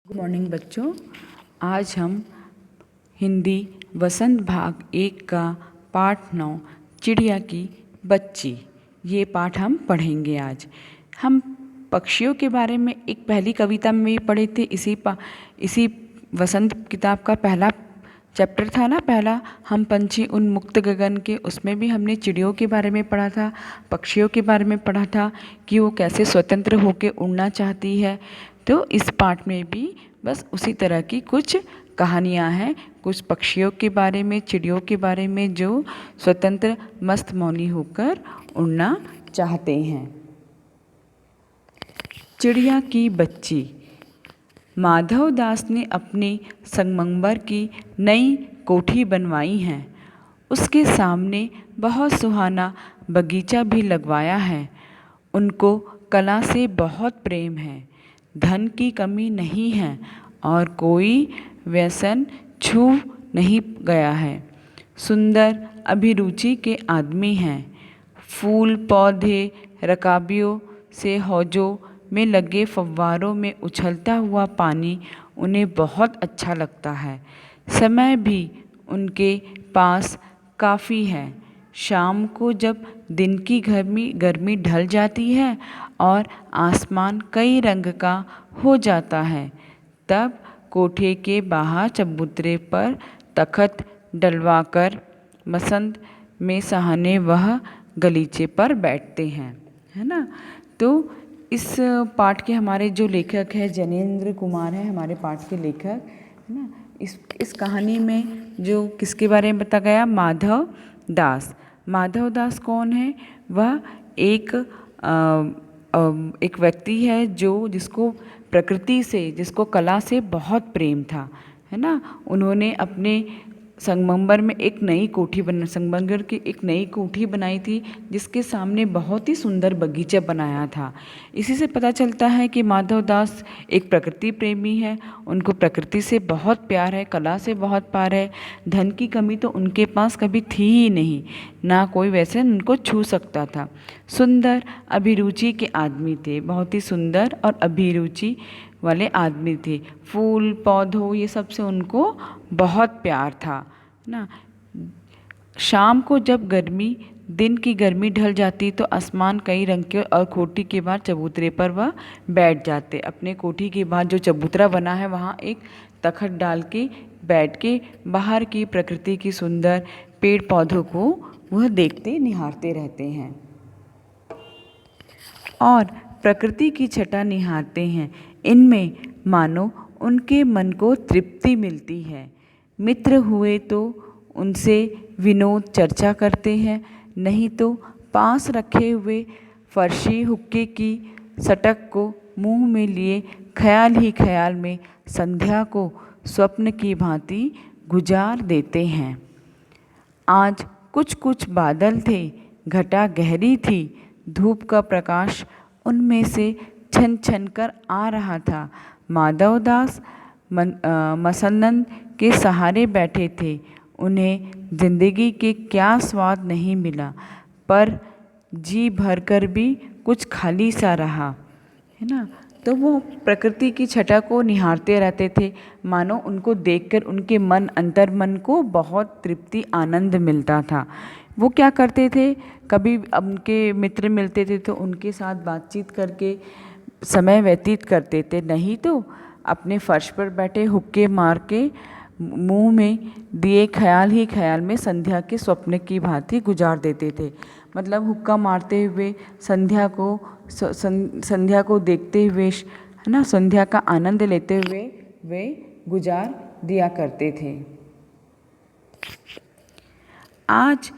Good morning बच्चों। आज हम हिंदी वसंत भाग 1 का पाठ 9 चिड़िया की बच्ची ये पाठ हम पढ़ेंगे। आज हम पक्षियों के बारे में एक पहली कविता में भी पढ़े थे। इसी वसंत किताब का पहला चैप्टर था ना, पहला हम पंछी उन मुक्त गगन के, उसमें भी हमने चिड़ियों के बारे में पढ़ा था, पक्षियों के बारे में पढ़ा था कि वो कैसे स्वतंत्र होकर उड़ना चाहती है। तो इस पाठ में भी बस उसी तरह की कुछ कहानियाँ हैं, कुछ पक्षियों के बारे में, चिड़ियों के बारे में जो स्वतंत्र मस्त मौनी होकर उड़ना चाहते हैं। चिड़िया की बच्ची। माधव दास ने अपनी संगमरमर की नई कोठी बनवाई है। उसके सामने बहुत सुहाना बगीचा भी लगवाया है। उनको कला से बहुत प्रेम है। धन की कमी नहीं है और कोई व्यसन छू नहीं गया है। सुंदर अभिरुचि के आदमी हैं। फूल पौधे रकाबियों से हौजों में लगे फव्वारों में उछलता हुआ पानी उन्हें बहुत अच्छा लगता है। समय भी उनके पास काफ़ी है। शाम को जब दिन की गर्मी ढल जाती है और आसमान कई रंग का हो जाता है, तब कोठे के बाहर चबूतरे पर तख्त डलवाकर बसंत में सहने वह गलीचे पर बैठते हैं, है ना। तो इस पाठ के हमारे जो लेखक है जैनेन्द्र कुमार है, हमारे पाठ के लेखक, है ना। इस कहानी में जो किसके बारे में बताया गया, माधव दास। माधव दास कौन है? वह एक व्यक्ति है जिसको प्रकृति से, जिसको कला से बहुत प्रेम था, है ना। उन्होंने अपने संगमरमर में संगमरमर की एक नई कोठी बनाई थी, जिसके सामने बहुत ही सुंदर बगीचा बनाया था। इसी से पता चलता है कि माधव दास एक प्रकृति प्रेमी है। उनको प्रकृति से बहुत प्यार है, कला से बहुत प्यार है। धन की कमी तो उनके पास कभी थी ही नहीं, ना कोई वैसे उनको छू सकता था। सुंदर अभिरुचि के आदमी थे, बहुत ही सुंदर और अभिरुचि वाले आदमी थे। फूल पौधों ये सब से उनको बहुत प्यार था ना। शाम को जब दिन की गर्मी ढल जाती तो आसमान कई रंग के और कोठी के बाहर चबूतरे पर वह बैठ जाते। अपने कोठी के बाहर जो चबूतरा बना है वहाँ एक तख्त डाल के बैठ के बाहर की प्रकृति की सुंदर पेड़ पौधों को वह देखते निहारते रहते हैं और प्रकृति की छटा निहारते हैं। इनमें मानो उनके मन को तृप्ति मिलती है। मित्र हुए तो उनसे विनोद चर्चा करते हैं, नहीं तो पास रखे हुए फर्शी हुक्के की सटक को मुंह में लिए ख्याल ही ख्याल में संध्या को स्वप्न की भांति गुजार देते हैं। आज कुछ कुछ बादल थे, घटा गहरी थी, धूप का प्रकाश उनमें से छन छन कर आ रहा था। माधव दास मसनन के सहारे बैठे थे। उन्हें जिंदगी के क्या स्वाद नहीं मिला, पर जी भर कर भी कुछ खाली सा रहा, है ना। तो वो प्रकृति की छटा को निहारते रहते थे, मानो उनको देखकर उनके अंतर मन को बहुत तृप्ति आनंद मिलता था। वो क्या करते थे, कभी उनके मित्र मिलते थे तो उनके साथ बातचीत करके समय व्यतीत करते थे, नहीं तो अपने फर्श पर बैठे हुक्के मार के मुंह में दिए ख्याल ही ख्याल में संध्या के स्वप्न की भांति गुजार देते थे। मतलब हुक्का मारते हुए संध्या को देखते हुए, है ना, संध्या का आनंद लेते हुए वे गुजार दिया करते थे। आज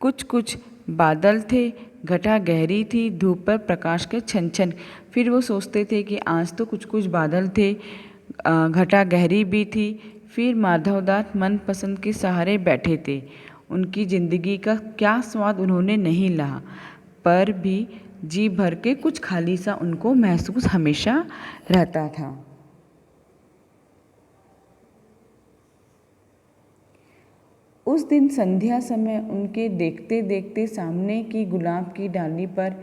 कुछ कुछ बादल थे, घटा गहरी थी, धूप पर प्रकाश के छन छन। फिर वो सोचते थे कि आज तो कुछ कुछ बादल थे, घटा गहरी भी थी। फिर माधवदास मनपसंद के सहारे बैठे थे। उनकी ज़िंदगी का क्या स्वाद उन्होंने नहीं लहा, पर भी जी भर के कुछ खाली सा उनको महसूस हमेशा रहता था। उस दिन संध्या समय उनके देखते देखते सामने की गुलाब की डाली पर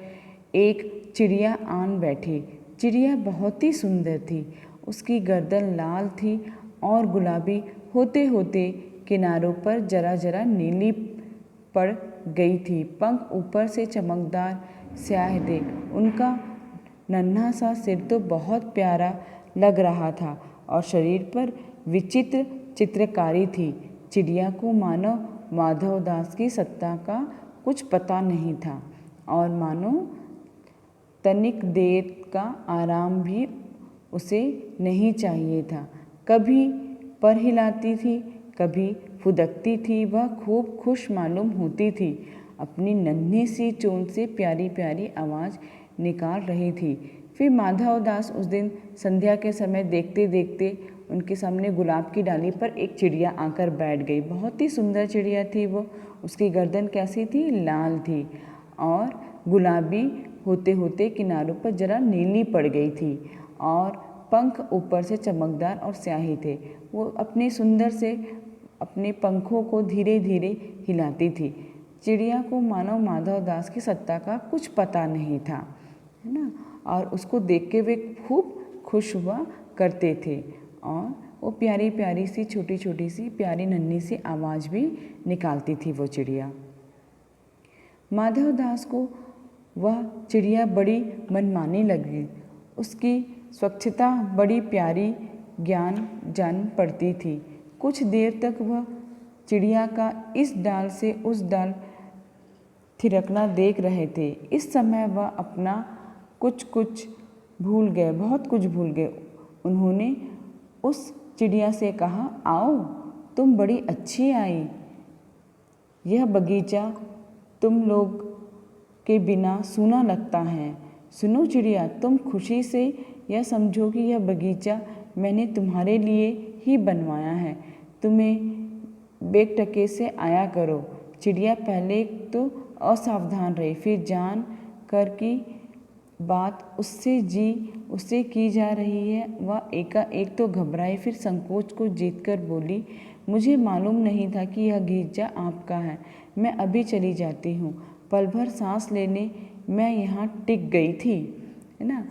एक चिड़िया आन बैठी। चिड़िया बहुत ही सुंदर थी। उसकी गर्दन लाल थी और गुलाबी होते होते किनारों पर जरा जरा नीली पड़ गई थी। पंख ऊपर से चमकदार स्याह थे। उनका नन्हा सा सिर तो बहुत प्यारा लग रहा था और शरीर पर विचित्र चित्रकारी थी। चिड़िया को मानो माधवदास की सत्ता का कुछ पता नहीं था और मानो तनिक देर का आराम भी उसे नहीं चाहिए था। कभी पर हिलाती थी, कभी फुदकती थी। वह खूब खुश मालूम होती थी। अपनी नन्ही सी चोंच से प्यारी प्यारी आवाज़ निकाल रही थी। फिर माधवदास उस दिन संध्या के समय देखते देखते उनके सामने गुलाब की डाली पर एक चिड़िया आकर बैठ गई। बहुत ही सुंदर चिड़िया थी वो। उसकी गर्दन कैसी थी? लाल थी और गुलाबी होते होते किनारों पर जरा नीली पड़ गई थी और पंख ऊपर से चमकदार और स्याही थे। वो अपने सुंदर से अपने पंखों को धीरे धीरे हिलाती थी। चिड़िया को मानो माधवदास की सत्ता का कुछ पता नहीं था, है ना, और उसको देख के वे खूब खुश हुआ करते थे और वो प्यारी प्यारी सी छोटी छोटी सी प्यारी नन्ही सी आवाज़ भी निकालती थी वो चिड़िया। माधवदास को वह चिड़िया बड़ी मनमानी लगी। उसकी स्वच्छता बड़ी प्यारी ज्ञान जान पड़ती थी। कुछ देर तक वह चिड़िया का इस डाल से उस डाल थिरकना देख रहे थे। इस समय वह अपना कुछ कुछ भूल गए, बहुत कुछ भूल गए। उन्होंने उस चिड़िया से कहा, आओ, तुम बड़ी अच्छी आई। यह बगीचा तुम लोग के बिना सूना लगता है। सुनो चिड़िया, तुम खुशी से यह समझो कि यह बगीचा मैंने तुम्हारे लिए ही बनवाया है। तुम्हें बेटके से आया करो। चिड़िया पहले तो असावधान रही, फिर जान कर की बात उससे की जा रही है, वह एकाएक तो घबराई, फिर संकोच को जीतकर बोली, मुझे मालूम नहीं था कि यह बगीचा आपका है। मैं अभी चली जाती हूँ। पल भर सांस लेने मैं यहाँ टिक गई थी, है ना।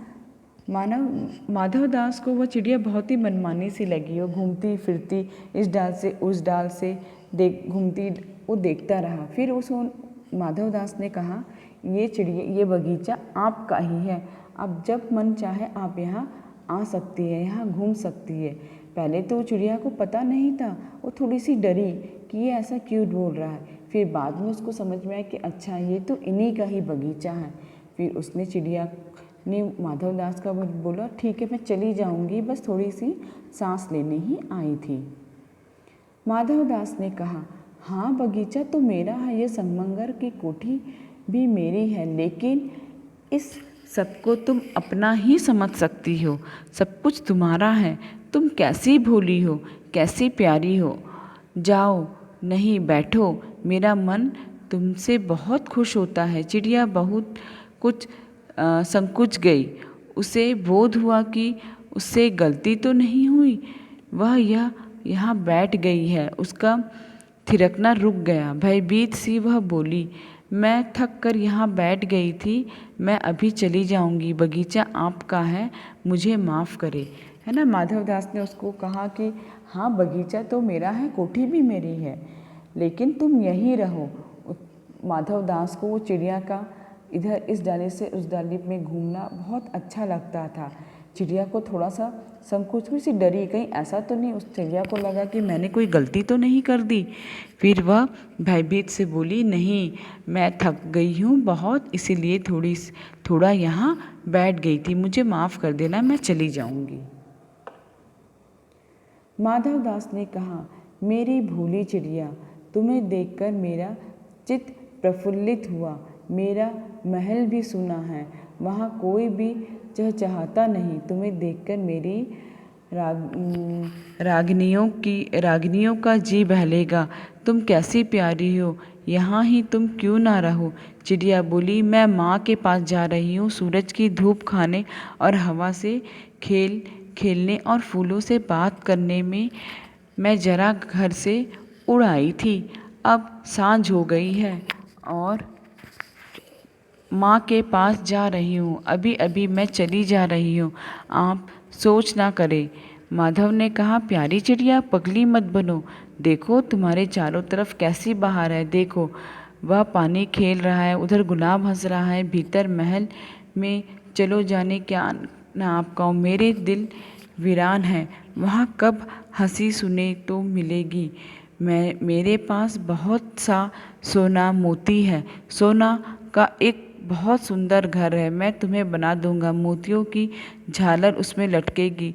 माधवदास को वह चिड़िया बहुत ही मनमानी सी लगी। वो घूमती फिरती इस डाल से उस डाल से घूमती, वो देखता रहा। फिर उसको माधवदास ने कहा, ये चिड़िया, ये बगीचा आपका ही है। अब जब मन चाहे आप यहाँ आ सकती है, यहाँ घूम सकती है। पहले तो चिड़िया को पता नहीं था, वो थोड़ी सी डरी कि ये ऐसा क्यों बोल रहा है। फिर बाद में उसको समझ में आया कि अच्छा, ये तो इन्हीं का ही बगीचा है। फिर उसने चिड़िया ने माधवदास का बोला, ठीक है, मैं चली जाऊंगी, बस थोड़ी सी सांस लेने ही आई थी। माधवदास ने कहा, हाँ, बगीचा तो मेरा है, ये संगमरमर की कोठी भी मेरी है, लेकिन इस सबको तुम अपना ही समझ सकती हो। सब कुछ तुम्हारा है। तुम कैसी भोली हो, कैसी प्यारी हो। जाओ, नहीं बैठो, मेरा मन तुमसे बहुत खुश होता है। चिड़िया बहुत कुछ संकुच गई। उसे बोध हुआ कि उससे गलती तो नहीं हुई। वह यहाँ बैठ गई है। उसका थिरकना रुक गया। भयभीत सी वह बोली, मैं थक कर यहाँ बैठ गई थी, मैं अभी चली जाऊँगी। बगीचा आपका है, मुझे माफ़ करे, है ना। माधवदास ने उसको कहा कि हाँ, बगीचा तो मेरा है, कोठी भी मेरी है, लेकिन तुम यहीं रहो। माधवदास को वो चिड़िया का इधर इस डाली से उस डाली में घूमना बहुत अच्छा लगता था। चिड़िया को थोड़ा सा संकोच हुई, सी डरी, कहीं ऐसा तो नहीं, उस चिड़िया को लगा कि मैंने कोई गलती तो नहीं कर दी। फिर वह भयभीत से बोली, नहीं, मैं थक गई हूँ बहुत, इसीलिए थोड़ा यहाँ बैठ गई थी, मुझे माफ़ कर देना, मैं चली जाऊँगी। माधवदास ने कहा, मेरी भोली चिड़िया, तुम्हें देखकर मेरा चित्त प्रफुल्लित हुआ। मेरा महल भी सुना है, वहाँ कोई भी चहचहाता नहीं। तुम्हें देखकर मेरी रागनियों का जी बहलेगा। तुम कैसी प्यारी हो, यहाँ ही तुम क्यों ना रहो। चिड़िया बोली, मैं माँ के पास जा रही हूँ, सूरज की धूप खाने और हवा से खेलने और फूलों से बात करने में मैं जरा घर से उड़ आई थी। अब सांझ हो गई है और माँ के पास जा रही हूँ, अभी अभी मैं चली जा रही हूँ। आप सोच ना करे। माधव ने कहा, प्यारी चिड़िया, पगली मत बनो। देखो तुम्हारे चारों तरफ कैसी बहार है। देखो वह पानी खेल रहा है, उधर गुलाब हंस रहा है, भीतर महल में चलो जाने क्या ना आपका मेरे दिल वीरान है। वहाँ कब हंसी सुने तो मिलेगी। मेरे पास बहुत सा सोना मोती है। सोना का एक बहुत सुंदर घर है, मैं तुम्हें बना दूंगा। मोतियों की झालर उसमें लटकेगी।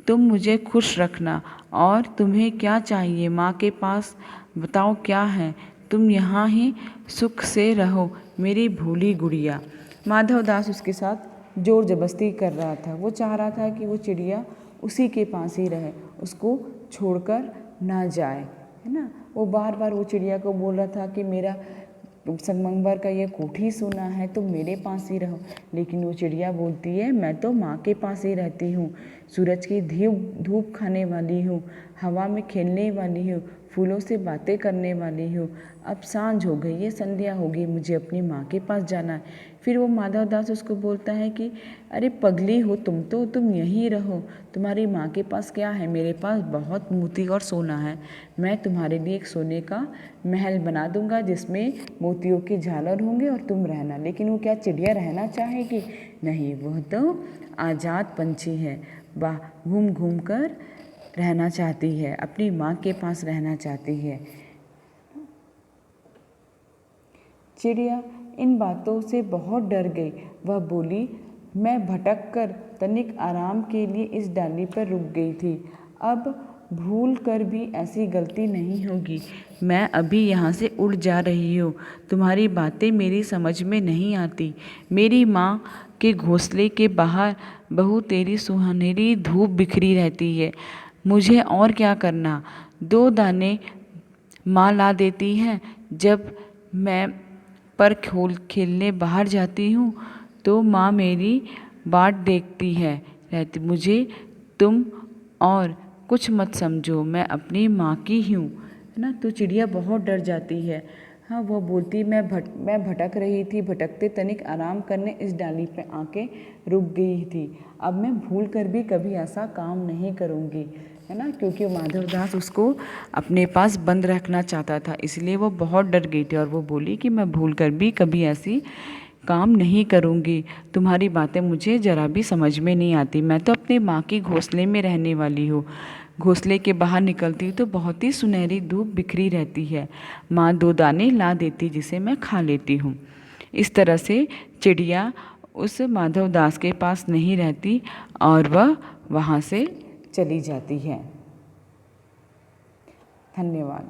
तुम मुझे खुश रखना। और तुम्हें क्या चाहिए माँ के पास बताओ क्या है। तुम यहाँ ही सुख से रहो मेरी भोली गुड़िया। माधव दास उसके साथ जोर जबरदस्ती कर रहा था। वो चाह रहा था कि वो चिड़िया उसी के पास ही रहे, उसको छोड़कर ना जाए, है ना। वो बार बार वो चिड़िया को बोल रहा था कि मेरा संगमरमर का ये कोठी सोना है, तुम मेरे पास ही रहो। लेकिन वो चिड़िया बोलती है, मैं तो माँ के पास ही रहती हूँ, सूरज की धूप खाने वाली हूँ, हवा में खेलने वाली हूँ, फूलों से बातें करने वाली हूँ। अब सांझ हो गई है, संध्या हो गई, मुझे अपनी माँ के पास जाना है। फिर वो माधव दास उसको बोलता है कि अरे पगली हो तुम यहीं रहो। तुम्हारी माँ के पास क्या है, मेरे पास बहुत मोती और सोना है। मैं तुम्हारे लिए एक सोने का महल बना दूंगा जिसमें मोतियों की झालर होंगे और तुम रहना। लेकिन वो क्या चिड़िया रहना चाहेगी? नहीं, वह तो आज़ाद पंछी है, वह घूम घूम कर रहना चाहती है, अपनी माँ के पास रहना चाहती है। चिड़िया इन बातों से बहुत डर गई। वह बोली, मैं भटक कर तनिक आराम के लिए इस डाली पर रुक गई थी। अब भूल कर भी ऐसी गलती नहीं होगी। मैं अभी यहाँ से उड़ जा रही हूँ। तुम्हारी बातें मेरी समझ में नहीं आती। मेरी माँ के घोंसले के बाहर बहू तेरी सुनहरी धूप बिखरी रहती है। मुझे और क्या करना? 2 दाने माँ ला देती हैं। जब मैं पर खेलने बाहर जाती हूँ तो माँ मेरी बाट देखती है रहती। मुझे तुम और कुछ मत समझो, मैं अपनी माँ की हूँ, है ना। तो चिड़िया बहुत डर जाती है। हाँ, वो बोलती, मैं भटक रही थी, भटकते तनिक आराम करने इस डाली पे आके रुक गई थी। अब मैं भूल कर भी कभी ऐसा काम नहीं करूँगी, है ना। क्योंकि माधव दास उसको अपने पास बंद रखना चाहता था, इसलिए वो बहुत डर गई थी। और वो बोली कि मैं भूल कर भी कभी ऐसी काम नहीं करूँगी। तुम्हारी बातें मुझे ज़रा भी समझ में नहीं आती। मैं तो अपनी माँ की घोंसले में रहने वाली हूँ। घोंसले के बाहर निकलती हूँ तो बहुत ही सुनहरी धूप बिखरी रहती है। माँ 2 दाने ला देती जिसे मैं खा लेती हूँ। इस तरह से चिड़िया उस माधव दास के पास नहीं रहती और वह वहाँ से चली जाती है। धन्यवाद।